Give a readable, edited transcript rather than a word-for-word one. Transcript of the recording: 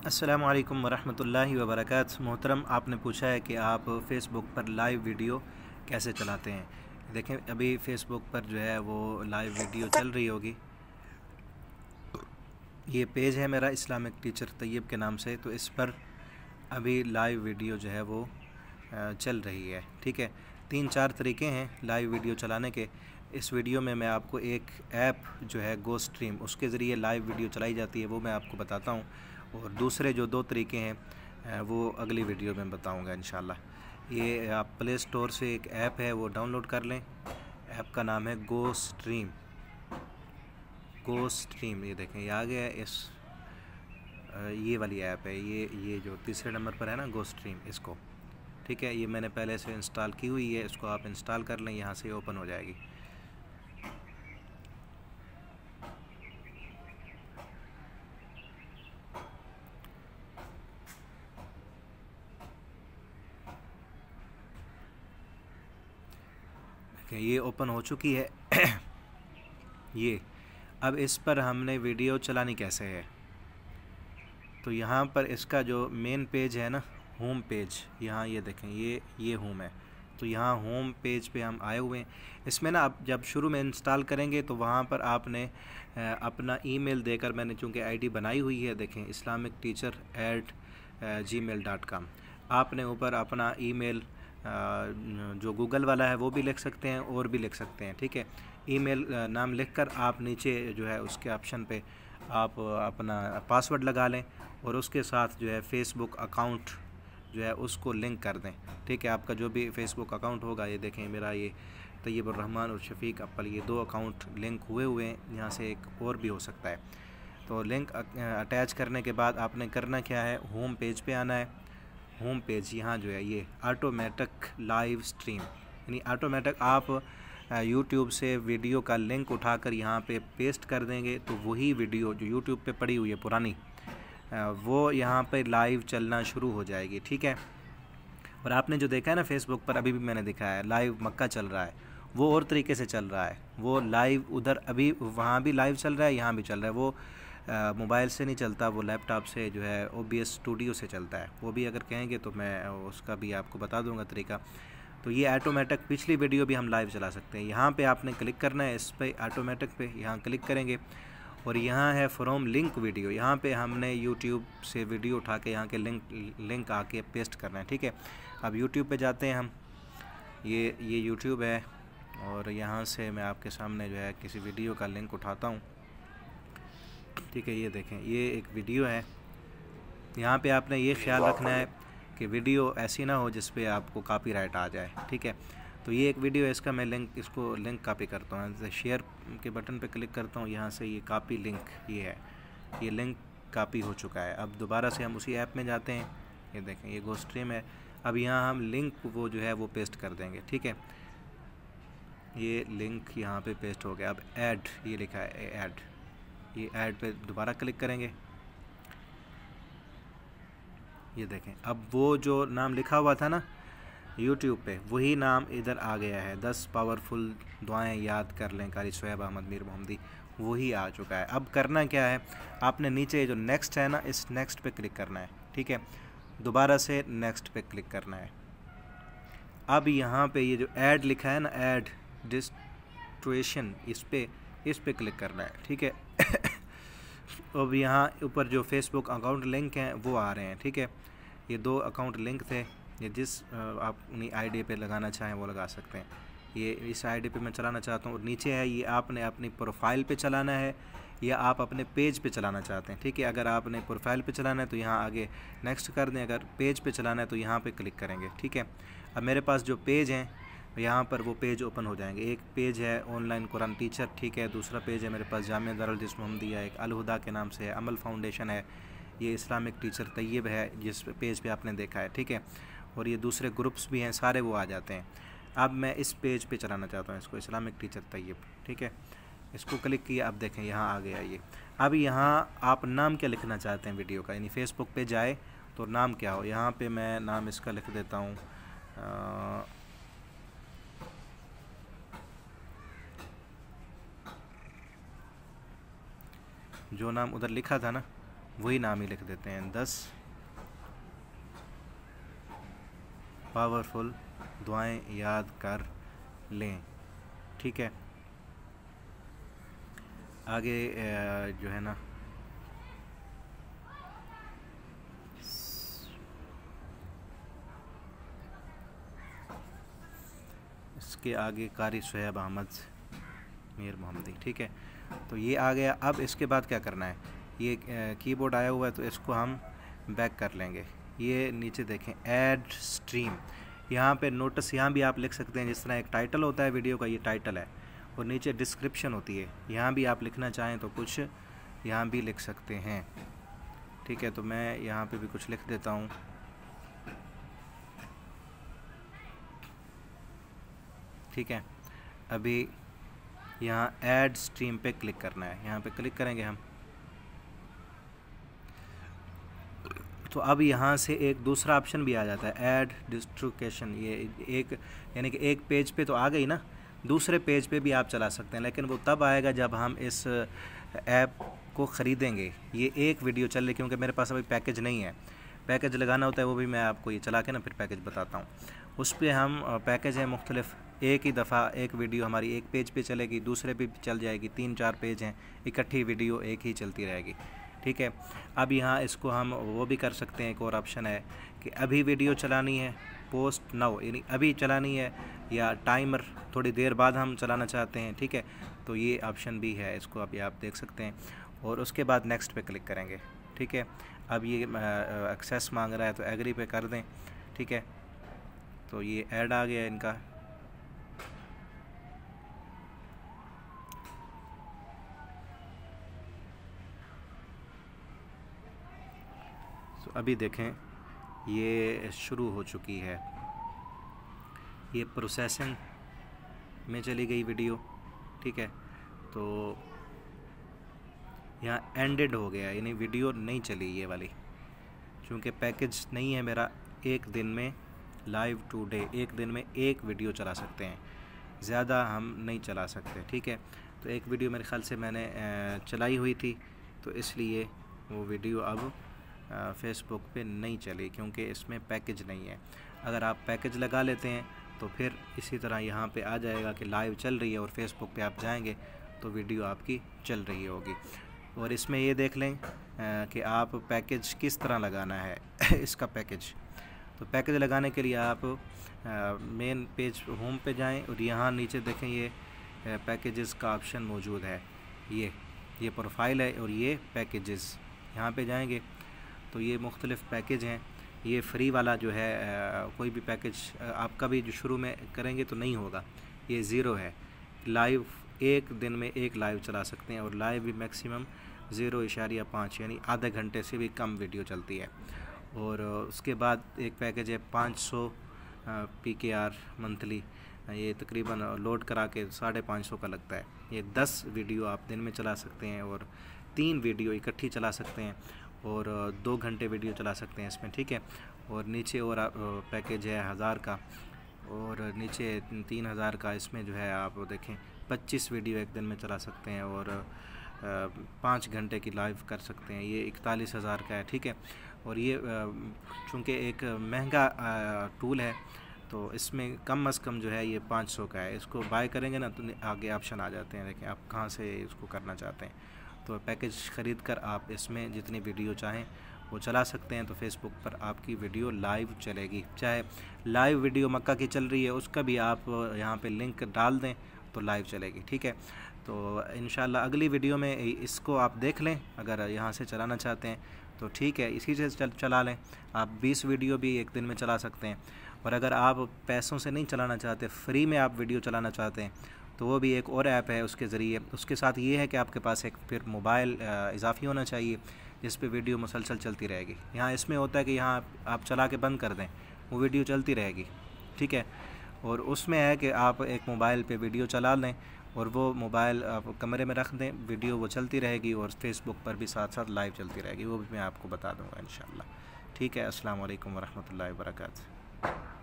अस्सलामु अलैकुम वरहमतुल्लाहि वबरकातुहू। मोहतरम, आपने पूछा है कि आप फ़ेसबुक पर लाइव वीडियो कैसे चलाते हैं। देखें, अभी फ़ेसबुक पर जो है वो लाइव वीडियो चल रही होगी। ये पेज है मेरा इस्लामिक टीचर तैयब के नाम से, तो इस पर अभी लाइव वीडियो जो है वो चल रही है। ठीक है, 3-4 तरीके हैं लाइव वीडियो चलाने के। इस वीडियो में मैं आपको एक ऐप जो है गो स्ट्रीम, उसके ज़रिए लाइव वीडियो चलाई जाती है, वो मैं आपको बताता हूँ। और दूसरे जो 2 तरीके हैं वो अगली वीडियो में बताऊँगा इंशाल्लाह। ये आप प्ले स्टोर से एक ऐप है वो डाउनलोड कर लें। ऐप का नाम है गो स्ट्रीम। ये देखें, ये आ गया है। ये वाली ऐप है, ये जो तीसरे नंबर पर है ना, गो स्ट्रीम, इसको। ठीक है, ये मैंने पहले से इंस्टॉल की हुई है, इसको आप इंस्टॉल कर लें, यहाँ से ओपन हो जाएगी। ये ओपन हो चुकी है। ये अब इस पर हमने वीडियो चलानी कैसे है, तो यहाँ पर इसका जो मेन पेज है ना, होम पेज, यहाँ ये देखें, ये होम है। तो यहाँ होम पेज पे हम आए हुए हैं। इसमें ना आप जब शुरू में इंस्टॉल करेंगे तो वहाँ पर आपने अपना ईमेल देकर, मैंने चूँकि आईडी बनाई हुई है, देखें islamicteacher@gmail.com, आपने ऊपर अपना ईमेल जो गूगल वाला है वो भी लिख सकते हैं और भी लिख सकते हैं। ठीक है, ईमेल नाम लिखकर आप नीचे जो है उसके ऑप्शन पे आप अपना पासवर्ड लगा लें और उसके साथ जो है फ़ेसबुक अकाउंट जो है उसको लिंक कर दें। ठीक है, आपका जो भी फ़ेसबुक अकाउंट होगा, ये देखें मेरा ये तैयबुर्रहमान और शफ़ीक अप्पल, ये 2 अकाउंट लिंक हुए हैं। यहाँ से एक और भी हो सकता है। तो लिंक अटैच करने के बाद आपने करना क्या है, होम पेज पे आना है। होम पेज यहाँ जो है ये ऑटोमेटिक लाइव स्ट्रीम, यानी ऑटोमेटिक आप यूट्यूब से वीडियो का लिंक उठाकर यहाँ पे पेस्ट कर देंगे तो वही वीडियो जो यूट्यूब पे पड़ी हुई है पुरानी, वो यहाँ पे लाइव चलना शुरू हो जाएगी। ठीक है, और आपने जो देखा है ना फेसबुक पर, अभी भी मैंने दिखाया है लाइव मक्का चल रहा है, वो और तरीके से चल रहा है। वो लाइव उधर अभी वहाँ भी लाइव चल रहा है, यहाँ भी चल रहा है। वो मोबाइल से नहीं चलता, वो लैपटॉप से जो है OBS स्टूडियो से चलता है। वो भी अगर कहेंगे तो मैं उसका भी आपको बता दूंगा तरीका। तो ये ऑटोमेटिक पिछली वीडियो भी हम लाइव चला सकते हैं। यहाँ पे आपने क्लिक करना है, इस पे ऑटोमेटिक पे यहाँ क्लिक करेंगे और यहाँ है फ्रॉम लिंक वीडियो, यहाँ पे हमने यूट्यूब से वीडियो उठा के यहाँ के लिंक आके पेस्ट करना है। ठीक है, अब यूट्यूब पे जाते हैं हम। ये यूट्यूब है और यहाँ से मैं आपके सामने जो है किसी वीडियो का लिंक उठाता हूँ। ठीक है, ये देखें, ये एक वीडियो है। यहाँ पे आपने ये ख्याल रखना है कि वीडियो ऐसी ना हो जिस पे आपको कॉपीराइट आ जाए। ठीक है, तो ये एक वीडियो है, इसका मैं इसको लिंक कॉपी करता हूँ। जैसे शेयर के बटन पे क्लिक करता हूँ, यहाँ से ये कॉपी लिंक, ये है, ये लिंक कॉपी हो चुका है। अब दोबारा से हम उसी ऐप में जाते हैं। ये देखें, ये गो स्ट्रीम है। अब यहाँ हम लिंक वो जो है वो पेस्ट कर देंगे। ठीक है, ये लिंक यहाँ पे पेस्ट हो गया। अब ऐड, ये लिखा है ऐड, ये ऐड पे दोबारा क्लिक करेंगे। ये देखें, अब वो जो नाम लिखा हुआ था ना यूट्यूब पे, वही नाम इधर आ गया है। 10 पावरफुल दुआएं याद कर लें, कारी शोएब अहमद मीर मोहम्मदी, वही आ चुका है। अब करना क्या है, आपने नीचे जो नेक्स्ट है ना, इस नेक्स्ट पे क्लिक करना है। ठीक है, दोबारा से नेक्स्ट पे क्लिक करना है। अब यहाँ पे ये जो ऐड लिखा है ना, ऐड डिस्ट्रीब्यूशन, इस पे क्लिक करना है। ठीक है, अब यहाँ ऊपर जो फेसबुक अकाउंट लिंक हैं वो आ रहे हैं। ठीक है, ये 2 अकाउंट लिंक थे, ये जिस आप अपनी आईडी पे लगाना चाहें वो लगा सकते हैं। ये इस आईडी पे मैं चलाना चाहता हूँ। और नीचे है, ये आपने अपनी प्रोफाइल पे चलाना है या आप अपने पेज पे चलाना चाहते हैं। ठीक है, अगर आपने प्रोफाइल पे चलाना है तो यहाँ आगे नेक्स्ट कर दें, अगर पेज पे चलाना है तो यहाँ पे क्लिक करेंगे। ठीक है, अब मेरे पास जो पेज हैं यहाँ पर वो पेज ओपन हो जाएंगे। एक पेज है ऑनलाइन कुरान टीचर। ठीक है, दूसरा पेज है मेरे पास जामिया दारुल हदीस मोहम्मदिया, एक अल हुदा के नाम से है, अमल फाउंडेशन है, ये इस्लामिक टीचर तैयब है जिस पेज पे आपने देखा है। ठीक है, और ये दूसरे ग्रुप्स भी हैं, सारे वो आ जाते हैं। अब मैं इस पेज पे चलाना चाहता हूँ इसको, इस्लामिक टीचर तैयब। ठीक है, इसको क्लिक किया, अब देखें यहाँ आ गया ये। अब यहाँ आप नाम क्या लिखना चाहते हैं वीडियो का, यानी फेसबुक पे जाए तो नाम क्या हो। यहाँ पे मैं नाम इसका लिख देता हूँ जो नाम उधर लिखा था ना, वही नाम ही लिख देते हैं, 10 पावरफुल दुआएं याद कर लें। ठीक है, आगे जो है ना इसके आगे कारी सुहेब अहमद मीर मोहम्मदी। ठीक है, तो ये आ गया। अब इसके बाद क्या करना है, ये कीबोर्ड आया हुआ है तो इसको हम बैक कर लेंगे। ये नीचे देखें ऐड स्ट्रीम, यहाँ पे नोटिस यहाँ भी आप लिख सकते हैं, जिस तरह एक टाइटल होता है वीडियो का, ये टाइटल है, और नीचे डिस्क्रिप्शन होती है, यहाँ भी आप लिखना चाहें तो कुछ यहाँ भी लिख सकते हैं। ठीक है, तो मैं यहाँ पे भी कुछ लिख देता हूँ। ठीक है, अभी यहाँ ऐड स्ट्रीम पे क्लिक करना है, यहाँ पे क्लिक करेंगे हम। तो अब यहाँ से एक दूसरा ऑप्शन भी आ जाता है, ऐड डिस्ट्रीब्यूशन। ये एक यानी कि एक पेज पे तो आ गई ना, दूसरे पेज पे भी आप चला सकते हैं, लेकिन वो तब आएगा जब हम इस ऐप को ख़रीदेंगे। ये एक वीडियो चल रही, क्योंकि मेरे पास अभी पैकेज नहीं है, पैकेज लगाना होता है, वो भी मैं आपको ये चला के ना फिर पैकेज बताता हूँ। उस पर हम पैकेज है मुख्तलिफ, एक ही दफ़ा एक वीडियो हमारी एक पेज पे चलेगी, दूसरे पे भी चल जाएगी, 3-4 पेज हैं, इकट्ठी वीडियो एक ही चलती रहेगी। ठीक है, अब यहाँ इसको हम वो भी कर सकते हैं, एक और ऑप्शन है कि अभी वीडियो चलानी है, पोस्ट नाउ, यानी अभी चलानी है, या टाइमर थोड़ी देर बाद हम चलाना चाहते हैं। ठीक है, तो ये ऑप्शन भी है, इसको अभी आप देख सकते हैं, और उसके बाद नेक्स्ट पे क्लिक करेंगे। ठीक है, अब ये एक्सेस मांग रहा है तो एग्री पे कर दें। ठीक है, तो ये ऐड आ गया इनका। तो अभी देखें ये शुरू हो चुकी है, ये प्रोसेसिंग में चली गई वीडियो। ठीक है, तो यहाँ एंडेड हो गया, यानी वीडियो नहीं चली ये वाली, क्योंकि पैकेज नहीं है मेरा। एक दिन में लाइव टू डे, एक दिन में एक वीडियो चला सकते हैं, ज़्यादा हम नहीं चला सकते। ठीक है, तो एक वीडियो मेरे ख़्याल से मैंने चलाई हुई थी, तो इसलिए वो वीडियो अब फेसबुक पे नहीं चली, क्योंकि इसमें पैकेज नहीं है। अगर आप पैकेज लगा लेते हैं तो फिर इसी तरह यहाँ पे आ जाएगा कि लाइव चल रही है, और फेसबुक पे आप जाएंगे तो वीडियो आपकी चल रही होगी। और इसमें ये देख लें कि आप पैकेज किस तरह लगाना है इसका पैकेज। तो पैकेज लगाने के लिए आप मेन पेज होम पे जाएं, और यहाँ नीचे देखें ये पैकेजेस का ऑप्शन मौजूद है, ये प्रोफाइल है और ये पैकेजेस, यहाँ पे जाएंगे तो ये मुख्तलिफ़ पैकेज हैं। ये फ्री वाला जो है कोई भी पैकेज आपका भी जो शुरू में करेंगे तो नहीं होगा, ये ज़ीरो है। लाइव एक दिन में एक लाइव चला सकते हैं, और लाइव भी मैक्सिमम 0.5 यानी आधे घंटे से भी कम वीडियो चलती है। और उसके बाद एक पैकेज है 500 PKR मंथली, ये तकरीबन लोड करा के 550 का लगता है। ये 10 वीडियो आप दिन में चला सकते हैं, और 3 वीडियो इकट्ठी चला सकते हैं, और 2 घंटे वीडियो चला सकते हैं इसमें। ठीक है, और नीचे और पैकेज है 1000 का, और नीचे 3000 का। इसमें जो है आप देखें 25 वीडियो एक दिन में चला सकते हैं, और 5 घंटे की लाइव कर सकते हैं। ये 41,000 का है। ठीक है, और ये चूँकि एक महंगा टूल है, तो इसमें कम अज़ कम जो है ये 500 का है। इसको बाय करेंगे ना तो आगे ऑप्शन आ जाते हैं, देखें आप कहाँ से इसको करना चाहते हैं। तो पैकेज ख़रीद कर आप इसमें जितनी वीडियो चाहें वो चला सकते हैं। तो फेसबुक पर आपकी वीडियो लाइव चलेगी, चाहे लाइव वीडियो मक्का की चल रही है उसका भी आप यहाँ पे लिंक डाल दें तो लाइव चलेगी। ठीक है, तो इंशाल्लाह अगली वीडियो में इसको आप देख लें। अगर यहाँ से चलाना चाहते हैं तो ठीक है, इसी से चला लें। आप 20 वीडियो भी एक दिन में चला सकते हैं। और अगर आप पैसों से नहीं चलाना चाहते, फ्री में आप वीडियो चलाना चाहते हैं, तो वो भी एक और ऐप है उसके ज़रिए। उसके साथ ये है कि आपके पास एक फिर मोबाइल इजाफी होना चाहिए जिस पे वीडियो मुसलसल चलती रहेगी। यहाँ इसमें होता है कि यहाँ आप चला के बंद कर दें, वो वीडियो चलती रहेगी। ठीक है, और उसमें है कि आप एक मोबाइल पे वीडियो चला लें, और वो मोबाइल आप कमरे में रख दें, वीडियो वो चलती रहेगी, और फेसबुक पर भी साथ साथ लाइव चलती रहेगी। वो भी मैं आपको बता दूँगा इंशाअल्लाह। ठीक है, अस्सलाम वालेकुम वरहमतुल्लाहि वबरकातुहू।